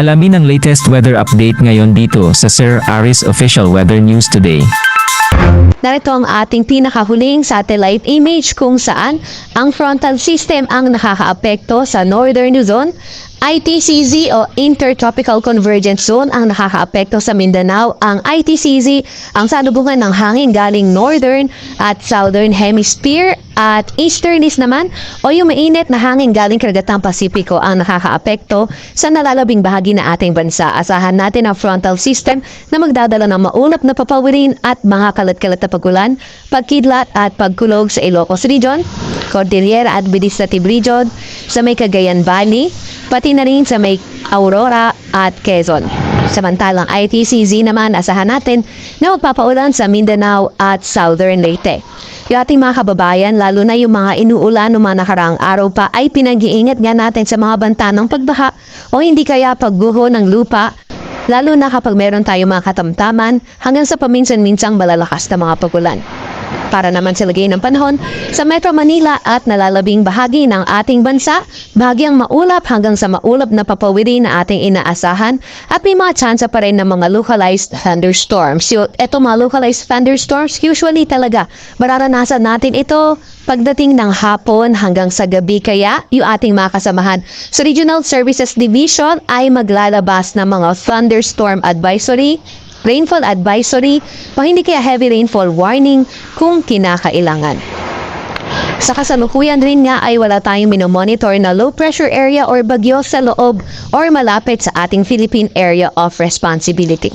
Alamin ang latest weather update ngayon dito sa Sir Aris Official Weather News Today. Narito ang ating pinakahuling satellite image kung saan ang frontal system ang nakakaapekto sa Northern Luzon. ITCZ o Intertropical Convergence Zone ang nakakaapekto sa Mindanao. Ang ITCZ ang salubungan ng hangin galing Northern at Southern Hemisphere at Easterlies naman o yung mainit na hangin galing Karagatang Pasipiko ang nakakaapekto sa nalalabing bahagi ng ating bansa. Asahan natin ang frontal system na magdadala ng maulap na papawirin at mga kalat-kalat na pagulan, pagkidlat at pagkulog sa Ilocos Region, Cordillera at Administrative Region, sa may Cagayan Valley, pati na rin sa may Aurora at Quezon. Samantalang ITCZ naman asahan natin na magpapaulan sa Mindanao at Southern Leyte. Yung ating mga kababayan, lalo na yung mga inuulan ng mga nakaraang araw pa ay pinag-iingat nga natin sa mga banta ng pagbaha o hindi kaya pagguho ng lupa, lalo na kapag meron tayo mga katamtaman hanggang sa paminsan-minsang malalakas na mga pagulan. Para naman sa lagay ng panahon, sa Metro Manila at nalalabing bahagi ng ating bansa, bahagyang maulap hanggang sa maulap na papawirin na ating inaasahan at may mga tsansa pa rin ng mga localized thunderstorms. Ito mga localized thunderstorms, usually talaga mararanasan natin ito pagdating ng hapon hanggang sa gabi, kaya yung ating mga kasamahan sa Regional Services Division ay maglalabas ng mga thunderstorm advisory, rainfall advisory o hindi kaya heavy rainfall warning kung kinakailangan. Sa kasalukuyan rin nga ay wala tayong minomonitor na low pressure area or bagyo sa loob or malapit sa ating Philippine Area of Responsibility.